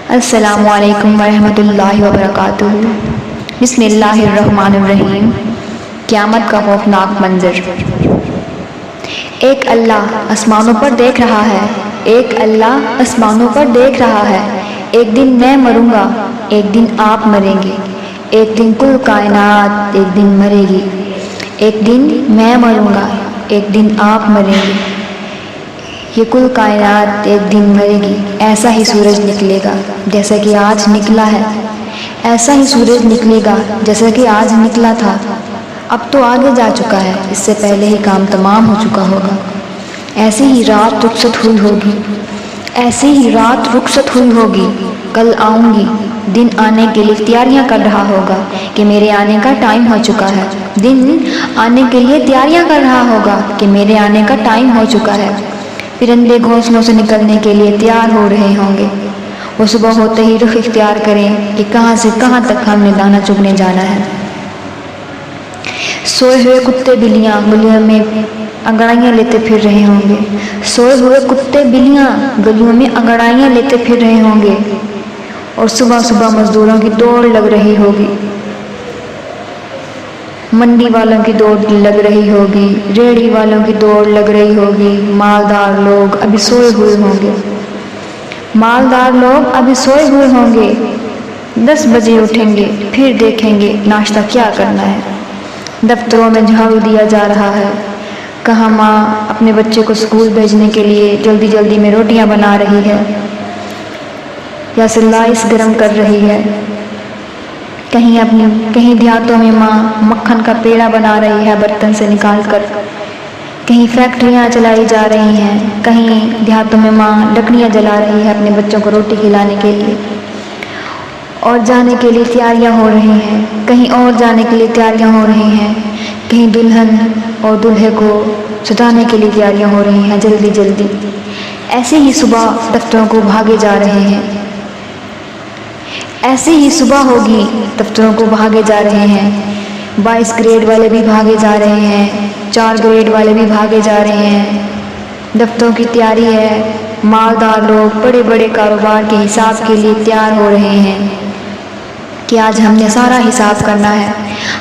السلام علیکم ورحمۃ اللہ وبرکاتہ۔ بسم اللہ الرحمن الرحیم۔ قیامت کا خوفناک منظر۔ ایک اللہ آسمانوں پر دیکھ رہا ہے، ایک اللہ آسمانوں پر دیکھ رہا ہے۔ ایک دن میں مروں گا، ایک دن آپ مریں گے، ایک دن کل کائنات ایک دن مرے گی۔ ایک دن میں مروں گا، ایک دن آپ مریں گے، یہ کل کائنات ایک دن مرے گی۔ ایسا ہی سورج نکلے گا جیسا کہ آج نکلا ہے، ایسا ہی سورج نکلے گا جیسا کہ آج نکلا تھا۔ اب تو آگے جا چکا ہے، اس سے پہلے ہی کام تمام ہو چکا ہوگا۔ ایسی ہی رات رخصت ہوئی ہوگی، ایسی ہی رات رخصت ہوئی ہوگی۔ کل آؤں گی، دن آنے کے لیے تیاریاں کر رہا ہوگا کہ میرے آنے کا ٹائم ہو چکا ہے۔ دن آنے کے لیے تیاریاں کر رہا ہوگا کہ میرے آنے کا ٹائم ہو چکا ہے۔ پرندے گھونسلوں سے نکلنے کے لیے تیار ہو رہے ہوں گے۔ وہ صبح ہوتے ہی رخ اختیار کریں کہ کہاں سے کہاں تک ہم نے دانہ چگنے جانا ہے۔ سوئے ہوئے کتے بلیاں گلیوں میں انگڑائیاں لیتے پھر رہے ہوں گے۔ سوئے ہوئے کتے بلیاں گلیوں میں انگڑائیاں لیتے پھر رہے ہوں گے، اور صبح صبح مزدوروں کی دوڑ لگ رہی ہوگی، منڈی والوں کی دوڑ لگ رہی ہوگی، ریڑھی والوں کی دوڑ لگ رہی ہوگی۔ مالدار لوگ ابھی سوئے ہوئے ہوں گے، مالدار لوگ ابھی سوئے ہوئے ہوں گے۔ 10 بجے اٹھیں گے، پھر دیکھیں گے ناشتہ کیا کرنا ہے۔ دفتروں میں جھاڑو دیا جا رہا ہے، کہاں ماں اپنے بچے کو اسکول بھیجنے کے لیے جلدی جلدی میں روٹیاں بنا رہی ہے یا سلائس گرم کر رہی ہے۔ کہیں دیہاتوں میں ماں مکھن کا پیڑا بنا رہی ہے برتن سے نکال کر، کہیں فیکٹریاں چلائی جا رہی ہیں، کہیں دیہاتوں میں ماں لکڑیاں جلا رہی ہے اپنے بچوں کو روٹی کھلانے کے لیے، اور جانے کے لیے تیاریاں ہو رہی ہیں، کہیں اور جانے کے لیے تیاریاں ہو رہی ہیں، کہیں دلہن اور دلہے کو سجانے کے لیے تیاریاں ہو رہی ہیں جلدی جلدی۔ ایسے ہی صبح دفتروں کو بھاگے جا رہے ہیں، ایسے ہی صبح ہوگی دفتروں کو بھاگے جا رہے ہیں۔ 22 گریڈ والے بھی بھاگے جا رہے ہیں، 4 گریڈ والے بھی بھاگے جا رہے ہیں۔ دفتروں کی تیاری ہے، مالدار لوگ بڑے بڑے کاروبار کے حساب کے لیے تیار ہو رہے ہیں کہ آج ہم نے سارا حساب کرنا ہے۔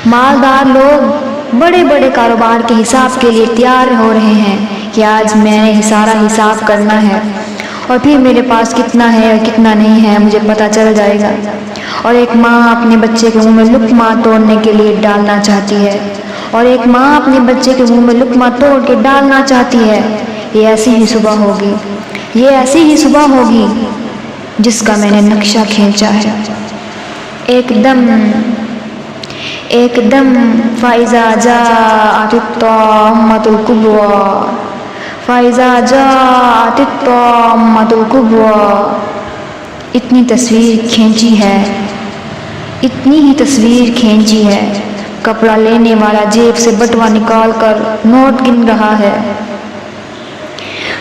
مالدار لوگ بڑے بڑے کاروبار کے حساب کے لیے تیار ہو رہے ہیں کہ آج میں نے سارا حساب کرنا ہے، اور پھر میرے پاس کتنا ہے اور کتنا نہیں ہے مجھے پتہ چل جائے گا۔ اور ایک ماں اپنے بچے کے منہ میں لقمہ توڑنے کے لیے ڈالنا چاہتی ہے، اور ایک ماں اپنے بچے کے منہ میں لقمہ توڑ کے ڈالنا چاہتی ہے۔ یہ ایسی ہی صبح ہوگی، یہ ایسی ہی صبح ہوگی جس کا میں نے نقشہ کھینچا ہے۔ ایک دم فَإِذَا جَاءَتِ الطَّامَّةُ الْكُبْرَىٰ، فَإِذَا جَاءَتِ الطَّامَّةُ الْكُبْرَىٰ۔ اتنی تصویر کھینچی ہے، اتنی ہی تصویر کھینچی ہے۔ کپڑا لینے والا جیب سے بٹوا نکال کر نوٹ گن رہا ہے،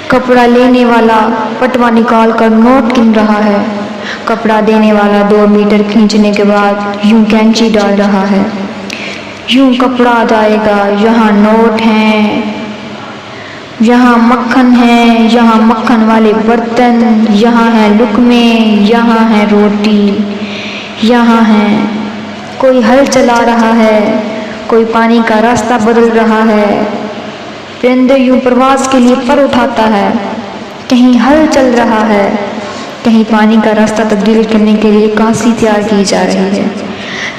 کپڑا لینے والا بٹوا نکال کر نوٹ گن رہا ہے۔ کپڑا دینے والا 2 میٹر کھینچنے کے بعد یوں کینچی ڈال رہا ہے، یوں کپڑا جائے گا، یہاں نوٹ ہیں، یہاں مکھن ہے، یہاں مکھن والے برتن، یہاں ہیں لقمے، یہاں ہے روٹی، یہاں ہے۔ کوئی ہل چلا رہا ہے، کوئی پانی کا راستہ بدل رہا ہے۔ پرندے یوں پرواز کے لیے پر اٹھاتا ہے، کہیں ہل چل رہا ہے، کہیں پانی کا راستہ تبدیل کرنے کے لیے کانسی تیار کی جا رہی ہے۔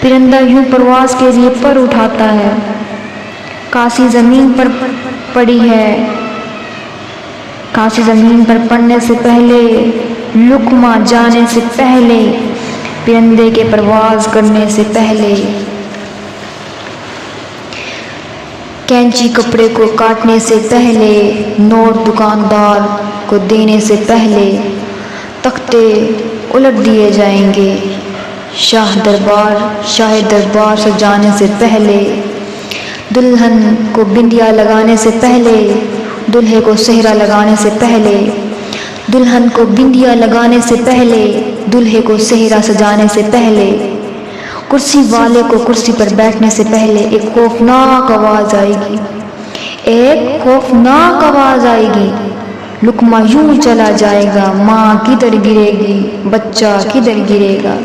پرندہ یوں پرواز کے لیے پر اٹھاتا ہے، کانسی زمین پر پڑی ہے، کانسی زمین پر پڑنے سے پہلے، لقمہ جانے سے پہلے، پرندے کے پرواز کرنے سے پہلے، کینچی کپڑے کو کاٹنے سے پہلے، نوٹ دکاندار کو دینے سے پہلے، تختے الٹ دیے جائیں گے، شاہ دربار سجانے سے پہلے، دلہن کو بندیا لگانے سے پہلے، دلہے کو صحرا لگانے سے پہلے، دلہن کو بندیا لگانے سے پہلے، دلہے کو صحرا سجانے سے پہلے، کرسی والے کو کرسی پر بیٹھنے سے پہلے ایک خوفناک آواز آئے گی، ایک خوفناک آواز آئے گی۔ لقمہ یوں چلا جائے گا، ماں کدھر گرے گی، بچہ کدھر گرے گا،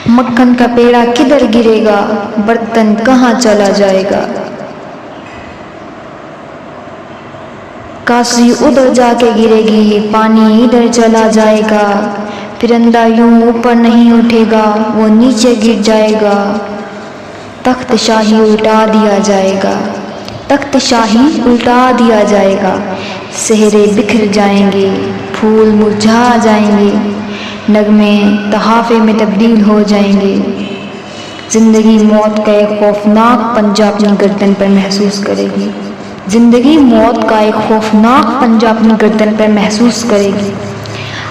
مکھن کا پیڑا کدھر گرے گا، برتن کہاں چلا جائے گا، کاسی ادھر جا کے گرے گی، پانی ادھر چلا جائے گا، پرندہ یوں اوپر نہیں اٹھے گا، وہ نیچے گر جائے گا، تخت شاہی الٹا دیا جائے گا، تخت شاہی الٹا دیا جائے گا، سہرے بکھر جائیں گے، پھول مرجھا جائیں گے، نغمے تحافے میں تبدیل ہو جائیں گے، زندگی موت کا ایک خوفناک پنجہ اپنی گردن پر محسوس کرے گی، زندگی موت کا ایک خوفناک پنجہ اپنی گردن پر محسوس کرے گی،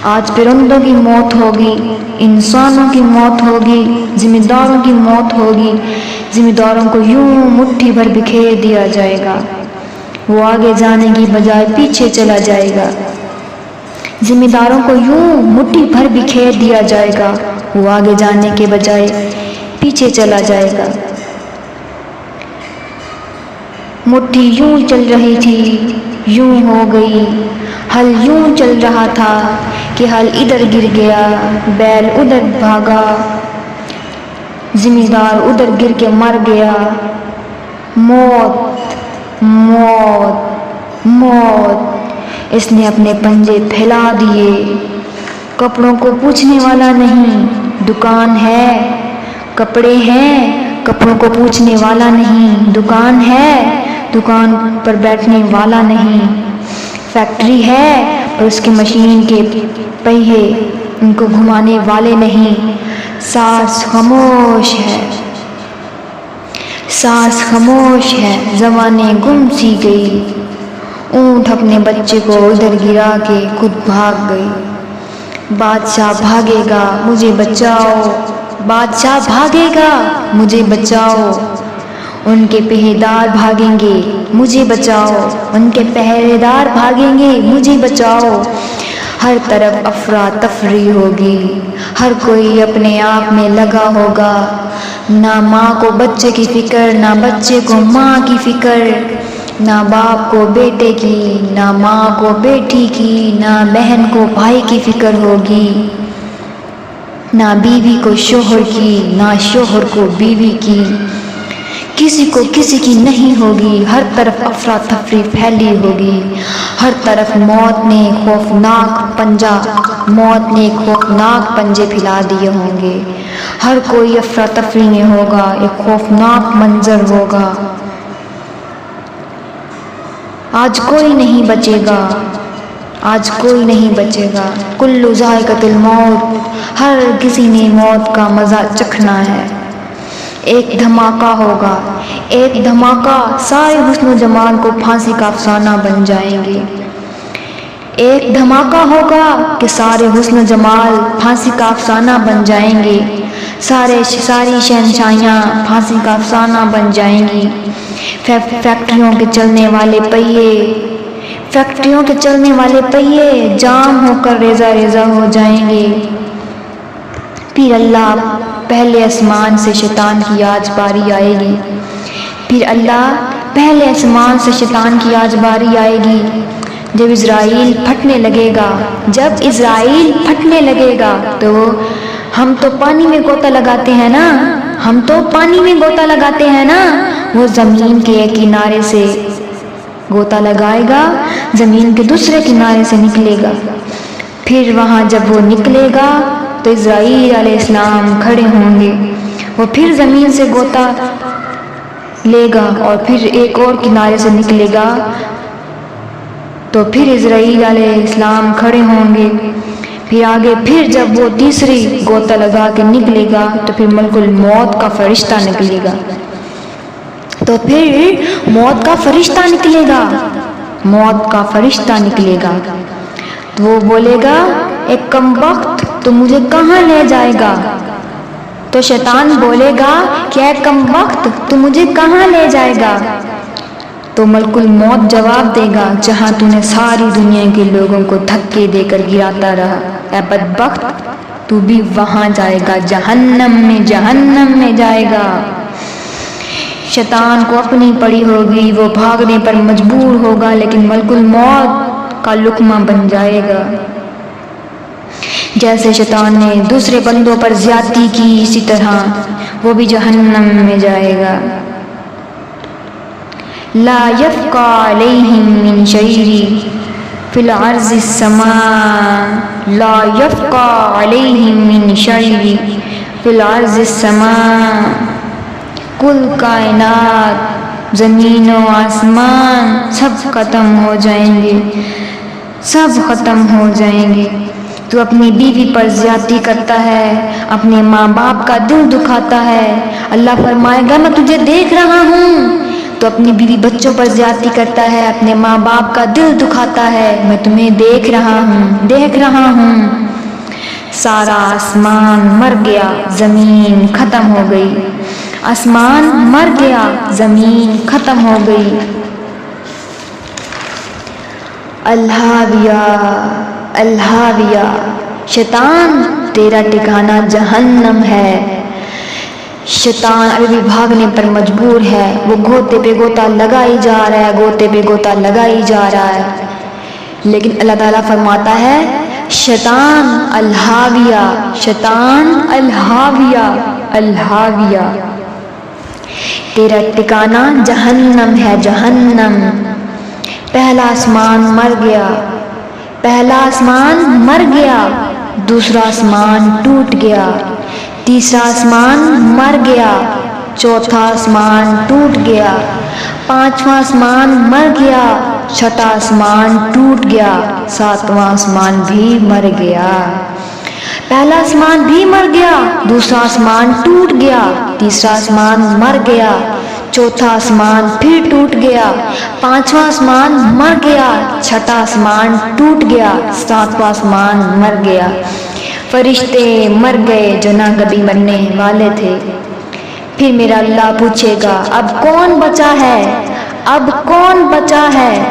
آج پرندوں کی موت ہوگی، انسانوں کی موت ہوگی، ذمہ داروں کی موت ہوگی، ذمہ داروں کو یوں مٹھی بھر بکھیر دیا جائے گا، وہ آگے جانے کی بجائے پیچھے چلا جائے گا، ذمہ داروں کو یوں مٹھی بھر بکھیر دیا جائے گا، وہ آگے جانے کے بجائے پیچھے چلا جائے گا، مٹھی یوں چل رہی تھی یوں ہو گئی، ہل یوں چل رہا تھا کہ ہل ادھر گر گیا، بیل ادھر بھاگا، ذمہ دار ادھر گر کے مر گیا، موت موت موت، اس نے اپنے پنجے پھیلا دیے، کپڑوں کو پوچھنے والا نہیں، دکان ہے، کپڑے ہیں، کپڑوں کو پوچھنے والا نہیں، دکان ہے، دکان پر بیٹھنے والا نہیں، فیکٹری ہے پر اس کی مشین کے پہیے ان کو گھمانے والے نہیں، سانس خاموش ہے، سانس خاموش ہے، زبانیں گم سی گئی، اونٹ اپنے بچے کو ادھر گرا کے خود بھاگ گئی، بادشاہ بھاگے گا مجھے بچاؤ، بادشاہ بھاگے گا مجھے بچاؤ، ان کے پہرے دار بھاگیں گے مجھے بچاؤ، ان کے پہرے دار بھاگیں گے مجھے بچاؤ، ہر طرف افراتفری ہوگی، ہر کوئی اپنے آپ میں لگا ہوگا، نہ ماں کو بچے کی فکر، نہ بچے کو ماں کی فکر، نہ باپ کو بیٹے کی، نہ ماں کو بیٹی کی، نہ بہن کو بھائی کی فکر ہوگی، نہ بیوی کو شوہر کی، نہ شوہر کو بیوی کی، کسی کو کسی کی نہیں ہوگی، ہر طرف افراتفری پھیلی ہوگی، ہر طرف موت نے خوفناک پنجہ، موت نے خوفناک پنجے پھیلا دیے ہوں گے، ہر کوئی افراتفری میں ہوگا، ایک خوفناک منظر ہوگا، آج کوئی نہیں بچے گا، آج کوئی نہیں بچے گا، کل ذائقۃ الموت، ہر کسی نے موت کا مزہ چکھنا ہے، ایک دھماکہ ہوگا، ایک دھماکہ، سارے حسن و جمال کو پھانسی کا افسانہ بن جائیں گے، ایک دھماکہ ہوگا کہ سارے حسن و جمال پھانسی کا افسانہ بن جائیں گے، ساری شہنشاہیاں پھانسی کا افسانہ بن جائیں گی، فیکٹریوں کے چلنے والے پہیے، فیکٹریوں کے چلنے والے پہیے جام ہو کر ریزہ ریزہ ہو جائیں گے، پھر اللہ پہلے آسمان سے شیطان کی آج باری آئے گی، پھر اللہ پہلے آسمان سے شیطان کی آج باری آئے گی، جب اسرائیل پھٹنے لگے گا، جب اسرائیل پھٹنے لگے گا تو ہم تو پانی میں غوطہ لگاتے ہیں نا، ہم تو پانی میں غوطہ لگاتے ہیں نا، وہ زمین کے ایک کنارے سے غوطہ لگائے گا، زمین کے دوسرے کنارے سے نکلے گا، پھر وہاں جب وہ نکلے گا تو اسرائیل علیہ السلام کھڑے ہوں گے، وہ پھر زمین سے غوطہ لے گا اور پھر ایک اور کنارے سے نکلے گا تو پھر اسرائیل علیہ السلام کھڑے ہوں گے، پھر آگے پھر جب وہ تیسری غوطہ لگا کے نکلے گا تو پھر ملک الموت کا فرشتہ نکلے گا، تو پھر موت کا فرشتہ نکلے گا، موت کا فرشتہ نکلے گا، تو وہ بولے گا اے کم بخت تو مجھے کہاں لے جائے گا، تو شیطان بولے گا کہ اے کم بخت تو مجھے کہاں لے جائے گا، تو ملک الموت جواب دے گا جہاں تو نے ساری دنیا کے لوگوں کو دھکے دے کر گراتا رہا، اے بدبخت تو بھی وہاں جائے گا، جہنم میں، جہنم میں جائے گا، شیطان کو اپنی پڑی ہوگی، وہ بھاگنے پر مجبور ہوگا، لیکن ملک الموت کا لقمہ بن جائے گا۔ جیسے شیطان نے دوسرے بندوں پر زیادتی کی، اسی طرح وہ بھی جہنم میں جائے گا۔ لا يفقى عليهم من شيء في الأرض السماء، لا يفقى عليهم من شيء في الأرض السماء، کل کائنات، زمین و آسمان سب ختم ہو جائیں گے، سب ختم ہو جائیں گے۔ تو اپنی بیوی پر زیادتی کرتا ہے، اپنے ماں باپ کا دل دکھاتا ہے، اللہ فرمائے گا میں تجھے دیکھ رہا ہوں۔ تو اپنی بیوی بچوں پر زیادتی کرتا ہے، اپنے ماں باپ کا دل دکھاتا ہے، میں تمہیں دیکھ رہا ہوں، دیکھ رہا ہوں۔ سارا آسمان مر گیا، زمین ختم ہو گئی، آسمان مر گیا، زمین ختم ہو گئی۔ الہاویہ الہاویہ، شیطان تیرا ٹھکانہ جہنم ہے۔ شیطان ابھی بھی بھاگنے پر مجبور ہے، وہ گوتے پہ گوتا لگائی جا رہا ہے، گوتے پہ گوتا لگائی جا رہا ہے، لیکن اللہ تعالیٰ فرماتا ہے شیطان الہاویہ، شیطان الہاویہ، الہاویہ، تیرا ٹھکانہ جہنم ہے، جہنم۔ پہلا آسمان مر گیا، پہلا آسمان مر گیا، دوسرا آسمان ٹوٹ گیا، تیسرا آسمان مر گیا، چوتھا آسمان ٹوٹ گیا، پانچواں آسمان مر گیا، چھٹا آسمان ٹوٹ گیا، ساتواں آسمان بھی مر گیا۔ پہلا آسمان بھی مر گیا، دوسرا آسمان ٹوٹ گیا، تیسرا آسمان مر گیا، چوتھا آسمان پھر ٹوٹ گیا، پانچواں آسمان مر گیا، چھٹا آسمان ٹوٹ گیا، ساتواں آسمان مر گیا۔ فرشتے مر گئے جو نہ کبھی مرنے والے تھے۔ پھر میرا اللہ پوچھے گا اب کون بچا ہے، اب کون بچا ہے؟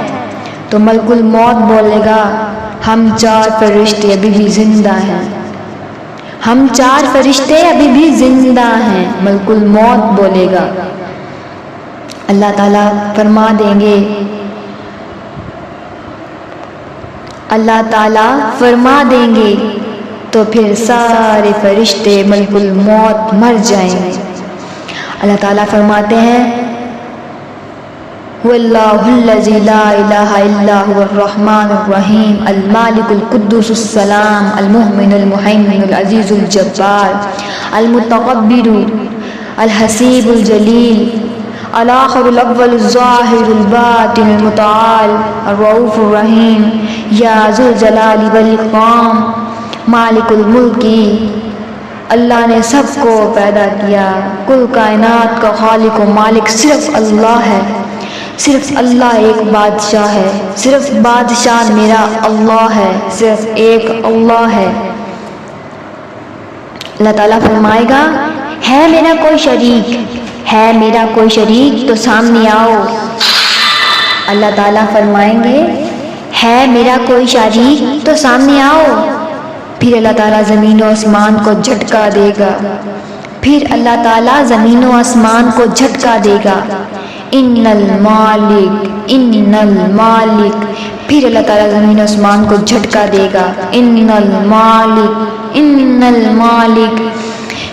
تو ملک الموت بولے گا ہم چار فرشتے ابھی بھی زندہ ہیں، ہم چار فرشتے ابھی بھی زندہ ہیں، ملک الموت بولے گا۔ اللہ تعالیٰ فرما دیں گے، اللہ تعالیٰ فرما دیں گے تو پھر سارے فرشتے ملک الموت مر جائیں گے۔ اللہ تعالیٰ فرماتے ہیں وَاللَّهُ الَّذِي لَا إِلَٰهَ إِلَّا هُوَ الرَّحْمَٰنُ الرَّحِيمُ الْمَالِكُ الْقُدُّوسُ السَّلَامُ الْمُؤْمِنُ الْمُهَيْمِنُ الْعَزِيزُ الْجَبَّارُ الْمُتَكَبِّرُ الْحَسِيبُ الْجَلِيلُ الآخر الأول الظاهر الباطن المتعال الرؤوف الرحيم یا ذو الجلال والإکرام مالک الملک۔ اللہ نے سب کو پیدا کیا، کل کائنات کا خالق و مالک صرف اللہ ہے، صرف اللہ ایک بادشاہ ہے، صرف بادشاہ میرا اللہ ہے، صرف ایک اللہ ہے۔ اللہ تعالیٰ فرمائے گا ہے میرا کوئی شریک، ہے میرا کوئی شریک تو سامنے آؤ۔ اللہ تعالیٰ فرمائیں گے ہے میرا کوئی شریک تو سامنے آؤ۔ پھر اللہ تعالیٰ زمین و آسمان کو جھٹکا دے گا، پھر اللہ تعالیٰ زمین و آسمان کو جھٹکا دے گا، ان المالک ان المالک۔ پھر اللہ تعالیٰ زمین و آسمان کو جھٹکا دے گا، ان المالک ان المالک۔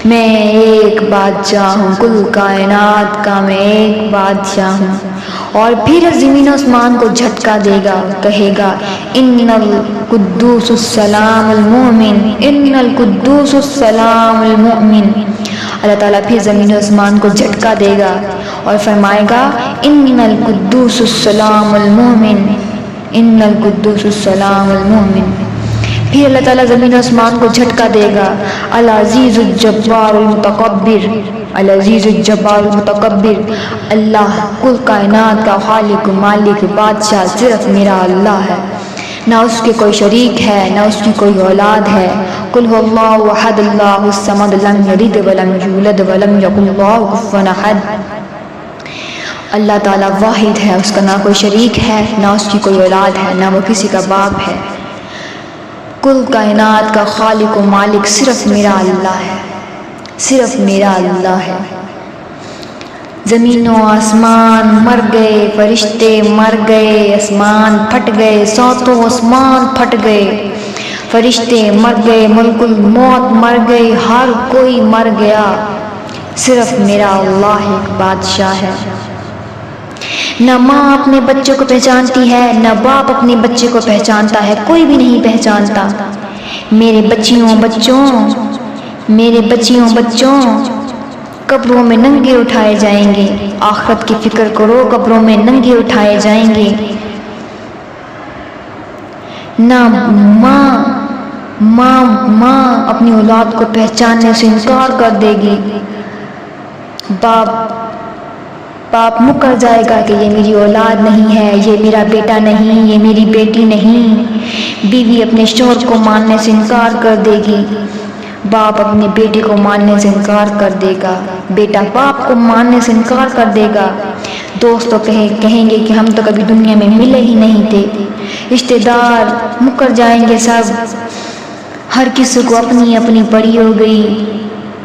میں ایک بادشاہ ہوں، کل کائنات کا میں ایک بادشاہ ہوں۔ اور پھر زمین و آسمان کو جھٹکا دے گا، کہے گا ان القدوس السلام المؤمن ان القدوس السلام المؤمن۔ اللہ تعالیٰ پھر زمین و آسمان کو جھٹکا دے گا اور فرمائے گا ان القدوس السلام المؤمن ان القدوس السلام المؤمن۔ پھر اللہ تعالیٰ زمین و آسمان کو جھٹکا دے گا، العزیز الجبار المتکبر العزیز الجبار المتکبر۔ اللہ کل کائنات کا خالق مالک بادشاہ صرف میرا اللہ ہے، نہ اس کے کوئی شریک ہے، نہ اس کی کوئی اولاد ہے۔ قل هو اللہ احد اللہ الصمد لم یلد ولم یولد ولم یکن له کفوا احد۔ اللہ تعالیٰ واحد ہے، اس کا نہ کوئی شریک ہے، نہ اس کی کوئی اولاد ہے، نہ وہ کسی کا باپ ہے۔ کل کائنات کا خالق و مالک صرف میرا اللہ ہے، صرف میرا اللہ ہے۔ زمین و آسمان مر گئے، فرشتے مر گئے، آسمان پھٹ گئے، ساتوں آسمان پھٹ گئے، فرشتے مر گئے، ملک الموت مر گئے، ہر کوئی مر گیا، صرف میرا اللہ ایک بادشاہ ہے۔ نہ ماں اپنے بچوں کو پہچانتی ہے، نہ باپ اپنے بچے کو پہچانتا ہے، کوئی بھی نہیں پہچانتا۔ میرے بچیوں بچوں قبروں میں ننگے اٹھائے جائیں گے، آخرت کی فکر کرو، قبروں میں ننگے اٹھائے جائیں گے۔ نہ ماں اپنی اولاد کو پہچاننے سے انکار کر دے گی، باپ مکر جائے گا کہ یہ میری اولاد نہیں ہے، یہ میرا بیٹا نہیں، یہ میری بیٹی نہیں۔ بیوی اپنے شوہر کو ماننے سے انکار کر دے گی، باپ اپنے بیٹے کو ماننے سے انکار کر دے گا، بیٹا باپ کو ماننے سے انکار کر دے گا۔ دوست تو کہیں گے کہ ہم تو کبھی دنیا میں ملے ہی نہیں تھے، رشتہ دار مکر جائیں گے سب، ہر کسی کو اپنی اپنی پڑی ہو گئی،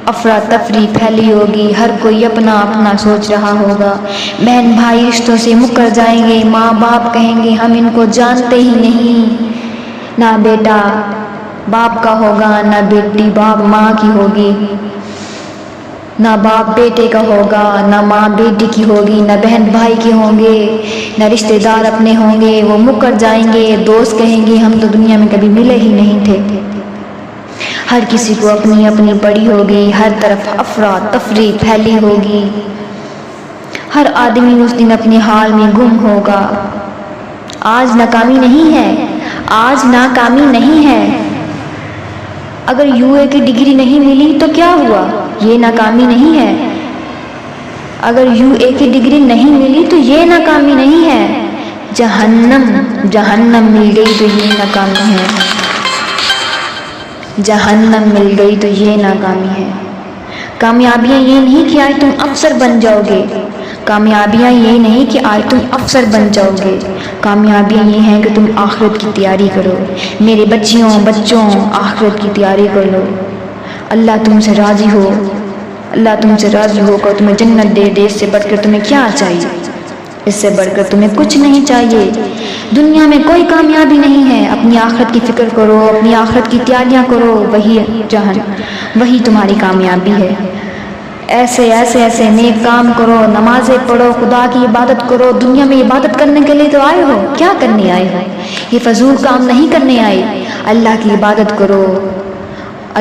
افراتفری پھیلی ہوگی، ہر کوئی اپنا اپنا سوچ رہا ہوگا، بہن بھائی رشتوں سے مکر جائیں گے، ماں باپ کہیں گے ہم ان کو جانتے ہی نہیں، نہ بیٹا باپ کا ہوگا، نہ بیٹی باپ ماں کی ہوگی، نہ باپ بیٹے کا ہوگا، نہ ماں بیٹی کی ہوگی، نہ بہن بھائی کے ہوں گے، نہ رشتہ دار اپنے ہوں گے، وہ مکر جائیں گے، دوست کہیں گے ہم تو دنیا میں کبھی ملے ہی نہیں تھے، ہر کسی کو اپنی اپنی پڑی ہوگی، ہر طرف افراتفری پھیلی ہوگی، ہر آدمی اس دن اپنے حال میں گم ہوگا۔ آج ناکامی نہیں ہے، آج ناکامی نہیں ہے، اگر UA کی ڈگری نہیں ملی تو کیا ہوا، یہ ناکامی نہیں ہے، اگر UA کی ڈگری نہیں ملی تو یہ ناکامی نہیں ہے، جہنم مل گئی تو یہ ناکامی ہے، جہنم مل گئی تو یہ ناکامی ہے۔ کامیابیاں یہ نہیں کہ آج تم افسر بن جاؤ گے، کامیابیاں یہ نہیں کہ آج تم افسر بن جاؤ گے، کامیابیاں یہ ہیں کہ تم آخرت کی تیاری کرو، میرے بچوں آخرت کی تیاری کر لو، اللہ تم سے راضی ہو، اللہ تم سے راضی ہو کر تمہیں جنت دے دے، اس سے بڑھ کر تمہیں کیا چاہیے، اس سے بڑھ کر تمہیں کچھ نہیں چاہیے، دنیا میں کوئی کامیابی نہیں ہے، اپنی آخرت کی فکر کرو، اپنی آخرت کی تیاریاں کرو، وہی تمہاری کامیابی ہے۔ ایسے نیک کام کرو، نمازیں پڑھو، خدا کی عبادت کرو، دنیا میں عبادت کرنے کے لیے تو آئے ہو، کیا کرنے آئے ہو، یہ فضول کام نہیں کرنے آئے، اللہ کی عبادت کرو،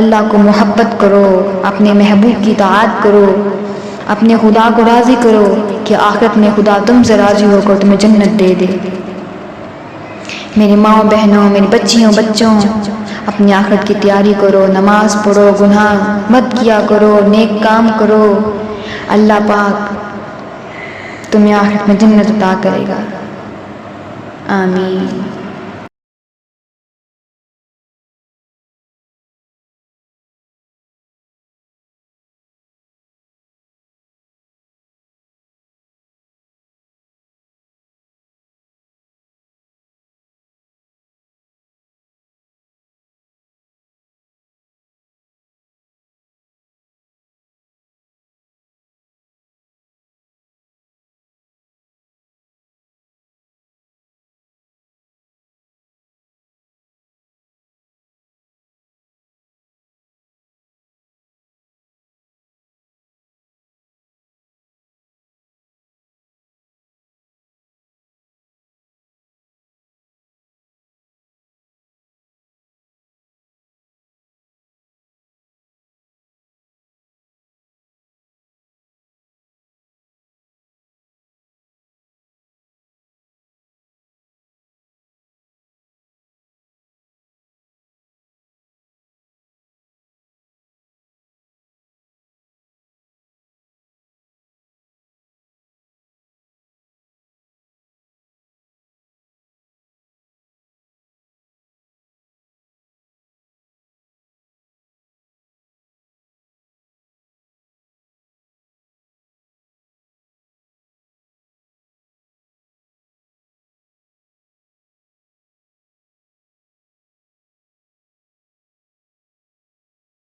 اللہ کو محبت کرو، اپنے محبوب کی اطاعت کرو، اپنے خدا کو راضی کرو کہ آخرت میں خدا تم سے راضی ہو کر تمہیں جنت دے دے۔ میری ماں بہنوں، میری بچوں اپنی آخرت کی تیاری کرو، نماز پڑھو، گناہ مت کیا کرو، نیک کام کرو، اللہ پاک تمہیں آخرت میں جنت عطا کرے گا، آمین۔